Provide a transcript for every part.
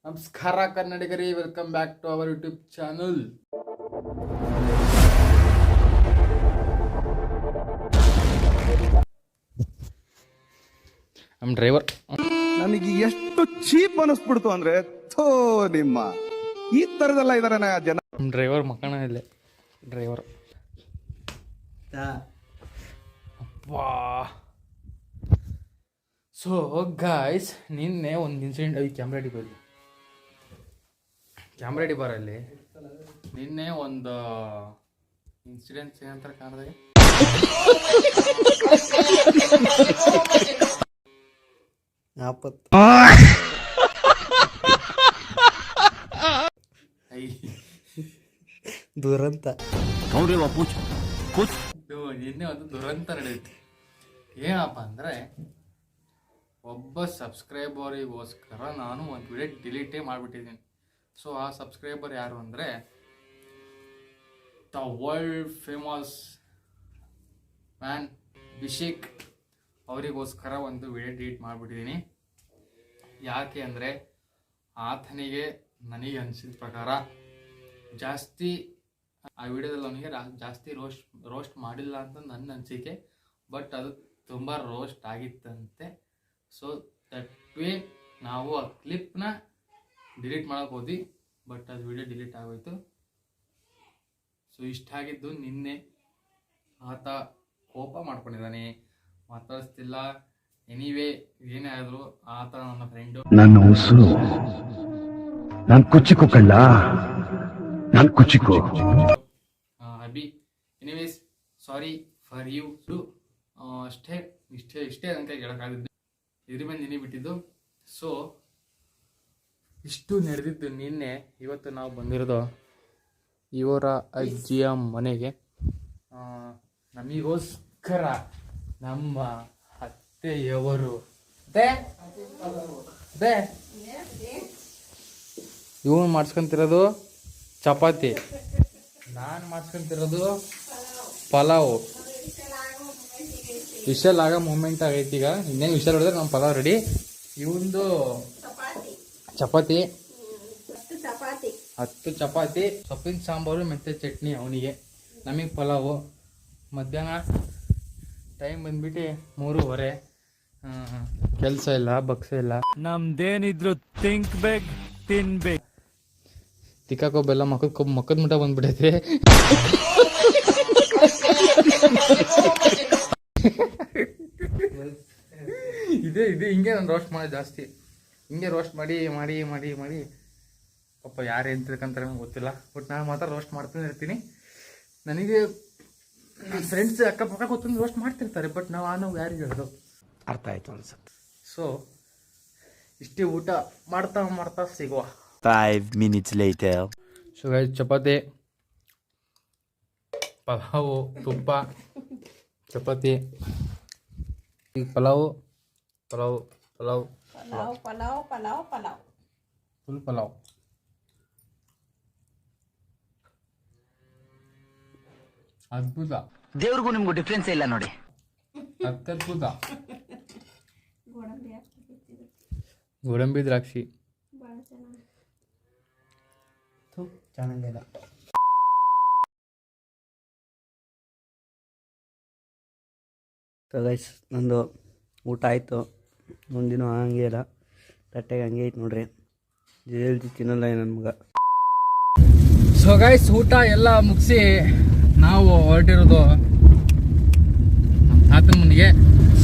ನಮಸ್ಕಾರ ಕನ್ನಡಿಗರೇ, welcome back to our YouTube channel. ನಮ್ಮ ಡ್ರೈವರ್ ನನಗೆ ಎಷ್ಟು ಚೀಪ್ ಅನಿಸ್ಬಿಡ್ತು ಅಂದ್ರೆ ಥೋ ನಿಮ್ಮ ಈ ತರದೆಲ್ಲ ಇದಾರೆ ಜನ. ನಮ್ಮ ಡ್ರೈವರ್ ಮಕ್ಕಣ ಇಲ್ಲೇ ಡ್ರೈವರ್. ಅಪ್ಪಾ. ಸೊ ಗಾಯ್ಸ್, ನಿನ್ನೆ ಒಂದು ಇನ್ಸಿಡೆಂಟ್ ಐದು ಕ್ಯಾಮ್ರಾ ಹಿಡಿಬಾರಲ್ಲಿ ನಿನ್ನೆ ಒಂದು ಇನ್ಸಿಡೆಂಟ್ಸ್ ಏನಂತಾರೆ ಕಾಣದಾಗ ದುರಂತ ನಿನ್ನೆ ಒಂದು ದುರಂತ ನಡೆಯುತ್ತೆ. ಏನಪ್ಪ ಅಂದರೆ, ಒಬ್ಬ ಸಬ್ಸ್ಕ್ರೈಬರಿಗೋಸ್ಕರ ನಾನು ಒಂದು ವಿಡಿಯೋ ಡಿಲೀಟೇ ಮಾಡಿಬಿಟ್ಟಿದ್ದೀನಿ. ಸೊ ಆ ಸಬ್ಸ್ಕ್ರೈಬರ್ ಯಾರು ಅಂದರೆ, the world famous man Abhishek ಅವರಿಗೋಸ್ಕರ ಒಂದು ವಿಡಿಯೋ ಡಿಲೀಟ್ ಮಾಡಿಬಿಟ್ಟಿದ್ದೀನಿ. ಯಾಕೆ ಅಂದರೆ, ಆತನಿಗೆ ನನಗೆ ಅನಿಸಿದ ಪ್ರಕಾರ ಜಾಸ್ತಿ ಆ ವಿಡಿಯೋದಲ್ಲಿ ಅವನಿಗೆ ಜಾಸ್ತಿ ರೋಸ್ಟ್ ಮಾಡಿಲ್ಲ ಅಂತ ನನ್ನ ಅನಿಸಿಕೆ. ಬಟ್ ಅದು ತುಂಬ ರೋಸ್ಟ್ ಆಗಿತ್ತಂತೆ. ಸೊ ದಟ್ ವೇ ನಾವು ಆ ಕ್ಲಿಪ್ನ ಡಿಲೀಟ್ ಮಾಡೋಕೆ ಹೋದ್ವಿ, ಬಟ್ ಅದು ವಿಡಿಯೋ ಡಿಲೀಟ್ ಆಗೋಯ್ತು. ಸೊ ಇಷ್ಟಾಗಿದ್ದು ನಿನ್ನೆ ಆತ ಕೋಪ ಮಾಡ್ಕೊಂಡಿದ್ದಾನೆ, ಮಾತಾಡಿಸ್ತಿಲ್ಲ. ಎನಿವೇ ಏನೇ ಆದರೂ ಆತ ನನ್ನ ಫ್ರೆಂಡು, ನನ್ನ ಉಸಿರು, ನಾನು ಕುಚ್ಚಿಕೋ ಕಳ್ಳ, ನಾನು ಕುಚ್ಚಿಕೋ Abhi. Anyways sorry for you too. ಇಷ್ಟೇ ಅಂತ ಹೇಳೋಕ್ಕಾಗಿದ್ದು, ಇದ್ರ ಮೇಲೆ ನೆನೆ ಬಿಟ್ಟಿದ್ದು. ಸೊ ಇಷ್ಟು ನಡೆದಿದ್ದು ನಿನ್ನೆ. ಇವತ್ತು ನಾವು ಬಂದಿರೋದು ಇವರ ಅಜ್ಜಿಯ ಮನೆಗೆ. ನಮಗೋಸ್ಕರ ನಮ್ಮ ಅತ್ತೆಯವರು ಇವನು ಮಾಡಿಸ್ಕೊಂತಿರೋದು ಚಪಾತಿ, ನಾನು ಮಾಡಿಸ್ಕೊಂತಿರೋದು ಪಲಾವು. ವಿಷಲ್ ಆಗ ಮೂಮೆಂಟ್ ಆಗೈತಿ. ಈಗ ಇನ್ನೇನು ವಿಷಲ್ ಹೊಡೆದ್ರೆ ನಮ್ಮ ಪಲಾವ್ ರೆಡಿ. ಇವಂದು ಚಪಾತಿ 10 ಚಪಾತಿ, ಸೊಪ್ಪಿನ ಸಾಂಬಾರು ಮೆಂತ್ಯ ಚಟ್ನಿ ಅವನಿಗೆ, ನಮಗೆ ಪಲಾವು. ಮಧ್ಯಾಹ್ನ ಟೈಮ್ ಬಂದ್ಬಿಟ್ಟು 3:30. ಕೆಲಸ ಇಲ್ಲ, ಬಕ್ಸ ಇಲ್ಲ, ನಮ್ದೇನಿದ್ರು ತಿನ್ಬೇಕು. ತಿಕ್ಕಾಕೋ ಬೆಲ್ಲ ಮಕ್ಕದ ಮುಟ್ಟ ಬಂದ್ಬಿಟ್ಟೈತೆ. ಇದೇ ಹಿಂಗೆ ನಾನು ರೋಸ್ಟ್ ಮಾಡೋದು ಜಾಸ್ತಿ. ಹಿಂಗೆ ರೋಸ್ಟ್ ಮಾಡಿ ಮಾಡಿ ಮಾಡಿ ಮಾಡಿ ಪಾಪ ಯಾರು ಏನು ತಿಳ್ಕೊಂತಾರೆ ಗೊತ್ತಿಲ್ಲ. ಬಟ್ ನಾನು ಮಾತ್ರ ರೋಸ್ಟ್ ಮಾಡ್ತಾನೆ ಇರ್ತೀನಿ. ನನಗೆ ನನ್ನ ಫ್ರೆಂಡ್ಸ್ ಅಕ್ಕಪಕ್ಕ ಗೊತ್ತೊಂದು ರೋಸ್ಟ್ ಮಾಡ್ತಿರ್ತಾರೆ, ಬಟ್ ನಾವು ಯಾರಿಗೆ ಹೇಳೋದು ಅರ್ಥ ಆಯ್ತು ಅನ್ಸುತ್ತೆ. ಸೊ ಇಷ್ಟೇ ಊಟ ಮಾಡ್ತಾ ಸಿಗುವ. 5 minutes later. So guys, chapati, pulao, ತುಪ್ಪ, ಚಪಾತಿ, ಈಗ ಪಲಾವು ಫುಲ್ ಪಲಾವ್. ಅದ್ಭುತ. ದೇವ್ರಿಗೂ ನಿಮ್ಗೂ ಡಿಫ್ರೆನ್ಸ್ ಇಲ್ಲ ನೋಡಿ. ಅತ್ಯದ್ಭುತ. ಗೋಡಂಬಿ ದ್ರಾಕ್ಷಿ ಚೆನ್ನಾಗಿಲ್ಲ. ಸೊ ಗೈಸ್, ನಂದು ಊಟ ಆಯಿತು. ಮುಂದಿನ ಹಂಗೆ ಇಲ್ಲ, ತಟ್ಟೆಗೆ ಹಂಗೆ ಐತೆ ನೋಡ್ರಿ. ಜಲ್ದಿ ತಿನ್ನಲ್ಲ ನನ್ನ ಮಗ. ಸೊ ಗೈಸ್, ಊಟ ಎಲ್ಲ ಮುಗಿಸಿ ನಾವು ಹೊರಟಿರೋದು ನಮ್ಮ ತಾತನ ಮನೆಗೆ.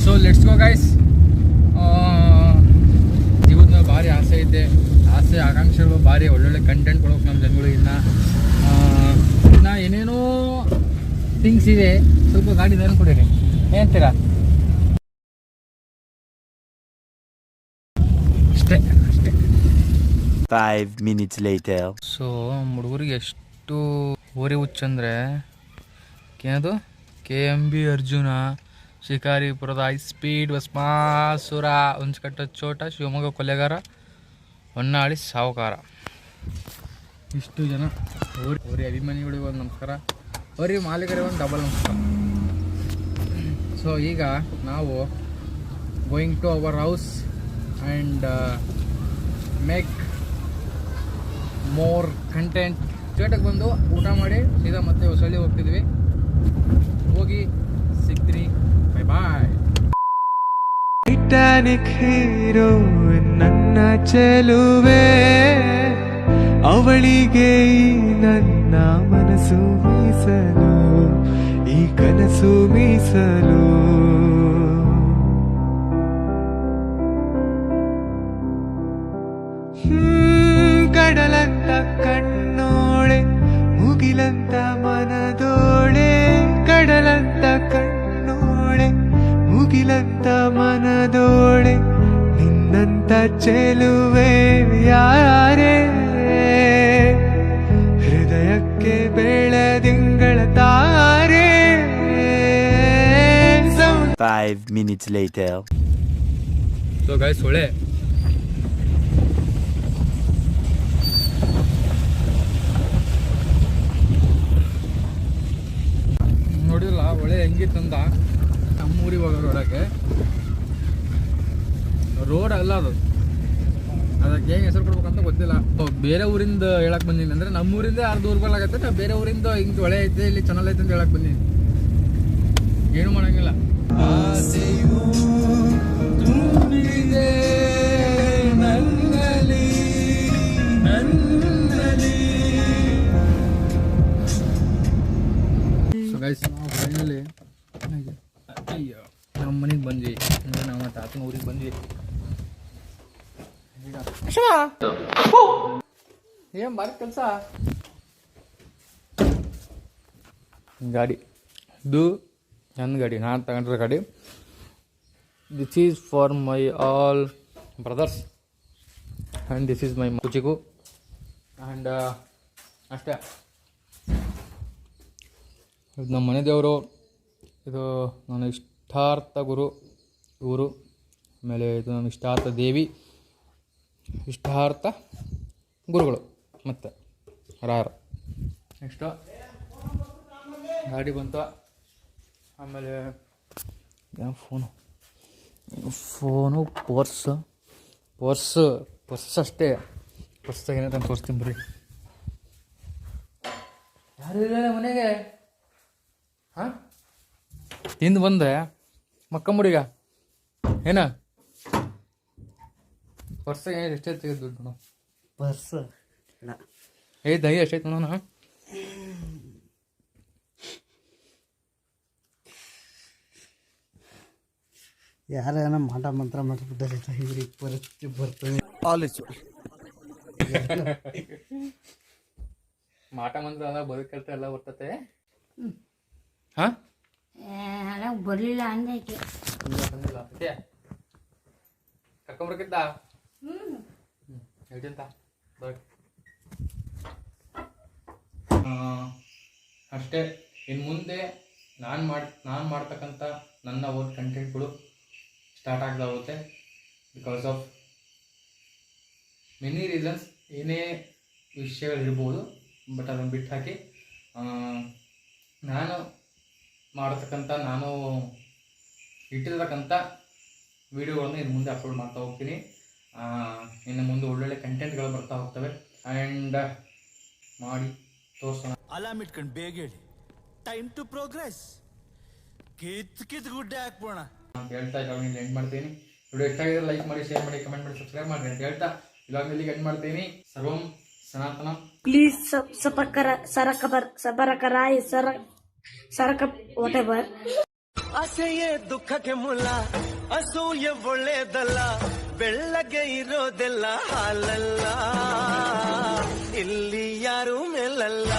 So let's go guys. ಜೀವನದ ಭಾರಿ ಆಸೆ ಐತೆ, ಆಕಾಂಕ್ಷೆಗಳು ಭಾರಿ. ಒಳ್ಳೊಳ್ಳೆ ಕಂಟೆಂಟ್ ಕೊಡೋಕೆ ನಮ್ಮ ಜನಗಳಿಗೆ ಇನ್ನು ಏನೇನೋ ಥಿಂಗ್ಸ್ ಇದೆ. ಸ್ವಲ್ಪ ಗಾಡಿ ದಾರಿ ಕೊಡಿರಿ, ಏನಂತೀರಾ? ಅಷ್ಟೇ 5 minutes later. ಸೊ ಹುಡುಗರಿಗೆ ಎಷ್ಟು ಓರಿ ಹುಚ್ಚಂದರೆ, ಏನದು KMB ಅರ್ಜುನ, ಶಿಕಾರಿಪುರದ ಹೈ ಸ್ಪೀಡ್ ಭಸ್ಮಾಸುರ, ಹುಂಚಕಟ್ಟ ಚೋಟ, ಶಿವಮೊಗ್ಗ ಕೊಲೆಗಾರ, ಹೊನ್ನಾಳಿ ಸಾವುಕಾರ. ಇಷ್ಟು ಜನ ಓರಿ ಅಭಿಮಾನಿಗಳಿಗೆ ಒಂದು ನಮಸ್ಕಾರ, ಓರಿ ಮಾಲೀಕರಿಗೆ ಒಂದು ಡಬಲ್ ನಮಸ್ಕಾರ. ಸೊ ಈಗ ನಾವು going to our house and make more content. ಸ್ಟೇಟಕ್ಕೆ ಬಂದು ಊಟ ಮಾಡಿ ಸೀದಾ ಮತ್ತೆ ಹೊಸಳ್ಳಿ ಹೋಗ್ತಿದ್ವಿ. ಹೋಗಿ ಸಿಗ್ತೀನಿ. Bye bye. ಟೈಟಾನಿಕ್ ಹೀರೋ ನನ್ನ ಚೆಲುವೆ, ಅವಳಿಗೆ ಈ ನನ್ನ ಮನಸ್ಸು ಮೀಸಲು, ಈ ಕನಸು ಮೀಸಲು. ಕಡಲಂತ ಕಣ್ಣೋಳೆ, ಮುಗಿಲಂತ ಮನದೋಳೆ, ಕಡಲಂತ ಕಣ್ಣೋಳೆ, ಮುಗಿಲಂತ ಮನದೋಳೆ, ನಿನ್ನಂತ ಚೆಲುವೆ ಯಾರೇ, ಹೃದಯಕ್ಕೆ ಬೆಳದಿಂಗಳ ತಾರೆ. 5 minutes later. ಸೊ ಗೈಸ್, ಹೊಳೆ ನೋಡಿಲ್ಲ, ಹೊಳೆ ಹೆಂಗಿತ್ತಂದ ನಮ್ಮೂರಿಗೆ ಹೋಗೋ ರೋಡಕ್ಕೆ. ರೋಡ್ ಅಲ್ಲ ಅದು, ಅದಕ್ಕೆ ಹೆಂಗೆ ಹೆಸರು ಕೊಡ್ಬೇಕಂತ ಗೊತ್ತಿಲ್ಲ. ಬೇರೆ ಊರಿಂದ ಹೇಳಕ್ ಬಂದೀನಿ ಅಂದ್ರೆ ನಮ್ಮೂರಿಂದ ಯಾರು ದೂರ ಬರಲಾಗತ್ತೆ. ನಾ ಬೇರೆ ಊರಿಂದ ಹಿಂಗೆ ಹೊಳೆ ಐತೆ, ಇಲ್ಲಿ ಚಾನಲ್ ಐತೆ ಅಂತ ಹೇಳಕ್ ಬಂದೀನಿ. ಏನು ಮಾಡಂಗಿಲ್ಲ. ಸೊ ಗೈಸ್, ನಾವು ಫೈನಲಿ ಅಯ್ಯೋ ನಮ್ಮ ಮನೆಗೆ ಬಂದ್ವಿ. ಅಂದರೆ ನಮ್ಮ ತಾತನ ಊರಿಗೆ ಬಂದ್ವಿ. ಏನ್ ಬಾರಿ ಕೆಲಸ. ಗಾಡಿ ಇದು ನನ್ನ ಗಾಡಿ, ನಾನು ತಗೊಂಡಿರೋ ಗಾಡಿ. This is for my all brothers and this is my ಕುಚಿಕು. ಆ್ಯಂಡ್ ಅಷ್ಟೇ, ಇದು ನಮ್ಮ ಮನೆ ದೇವರು. ಇದು ನನ್ನ ಇಷ್ಟಾರ್ಥ ಗುರು ಊರು. ಆಮೇಲೆ ಇದು ನನ್ನ ಇಷ್ಟಾರ್ಥ ದೇವಿ, ಇಷ್ಟಾರ್ಥ ಗುರುಗಳು ಮತ್ತು ರಾಯರು. ನೆಕ್ಸ್ಟು ಗಾಡಿ ಬಂತು. ಆಮೇಲೆ ಫೋನು ಪರ್ಸ್ ಅಷ್ಟೇ. ಪರ್ಸಾಗ ಏನಂತ ತೋರಿಸ್ತೀನಿ ಬರ್ರಿ. ಯಾರು ಇಲ್ಲ ಮನೆಗೆ. ಹಾಂ, ತಿಂದು ಬಂದೆ ಮಕ್ಕಂಬುಡಿಗ ಏನ ಪರ್ಸಾಗ ಏನು ಎಷ್ಟೇ ತೆಗೆದು ದುಡ್ಡು ಪರ್ಸ್ ದಹಿ ಎಷ್ಟೈತೆ ನೋಡೋಣ. ಯಾರ ಮಾಟ ಮಂತ್ರ ಮಾಡಿಬಿಟ್ಟಾರೆ ಇವ್ರಿಗೆ ಪರಿಸ್ಥಿತಿ ಬರ್ತದೆ. ಮಾಟ ಮಂತ್ರ ಅದ ಬದುಕಲ್ತ ಎಲ್ಲ ಬರ್ತತೆ. ಹಾಂ ಬರ್ಲಿಲ್ಲ ಅಂದೆ ಕರ್ಕೊಂಬರ್ಕಿದ್ದ ಹೇಳ್ತಿಂತ ಅಷ್ಟೇ. ಇನ್ನು ಮುಂದೆ ನಾನು ಮಾಡ್ತಕ್ಕಂಥ ನನ್ನ ಓನ್ ಕಂಟೆಂಟ್ಗಳು ಸ್ಟಾರ್ಟ್ ಆಗ್ತಾ ಹೋಗುತ್ತೆ. Because of many reasons. ಏನೇ ವಿಷಯಗಳಿರ್ಬೋದು, ಬಟ್ ಅದನ್ನು ಬಿಟ್ಟು ಹಾಕಿ ನಾನು ಮಾಡತಕ್ಕಂಥ, ನಾನು ಇಟ್ಟಿರ್ತಕ್ಕಂಥ ವೀಡಿಯೋಗಳನ್ನು ಇನ್ನು ಮುಂದೆ ಅಪ್ಲೋಡ್ ಮಾಡ್ತಾ ಹೋಗ್ತೀನಿ. ಇನ್ನು ಮುಂದೆ ಒಳ್ಳೊಳ್ಳೆ ಕಂಟೆಂಟ್ಗಳು ಬರ್ತಾ ಹೋಗ್ತವೆ. ಆ್ಯಂಡ್ ಮಾಡಿ ತೋರಿಸೋಣ. ಅಲಾರ್ಮ್ ಇಟ್ಕೊಂಡು ಬೇಗ ಹೇಳಿ, ಟೈಮ್ ಟು ಪ್ರೋಗ್ರೆಸ್. ಕಿತ್ ಗುಡ್ಡೆ ಹಾಕ್ಬೋಣ ಅಂತ ಹೇಳ್ತಾ ಇವಾಗ ಎಂಡ್ ಮಾಡ್ತೀನಿ. ವಿಡಿಯೋ ಇಷ್ಟ ಆಗಿದ್ರೆ ಲೈಕ್ ಮಾಡಿ, ಶೇರ್ ಮಾಡಿ, ಕಮೆಂಟ್ ಮಾಡಿ, ಸಬ್ಸ್ಕ್ರೈಬ್ ಮಾಡಿ ಅಂತ ಹೇಳ್ತಾ ಇವಾಗ ಇಲ್ಲಿಗೆ ಎಂಡ್ ಮಾಡ್ತೀನಿ. ಸರ್ವಂ ಸನಾತನ. ಪ್ಲೀಸ್ ಸಬರಕರಾಯಿ ಸರಕ ವಾಟೆವರ್. ಆಸೆಯೇ ದುಃಖಕ್ಕೆ ಮೂಲ, ಅಸೂಯೆ ಒಳ್ಳೇದಲ್ಲ, ಬೆಳ್ಳಗೆ ಇರೋದೆಲ್ಲ ಹಾಲಲ್ಲ, ಇಲ್ಲಿ ಯಾರು ಮೇಲಲ್ಲ.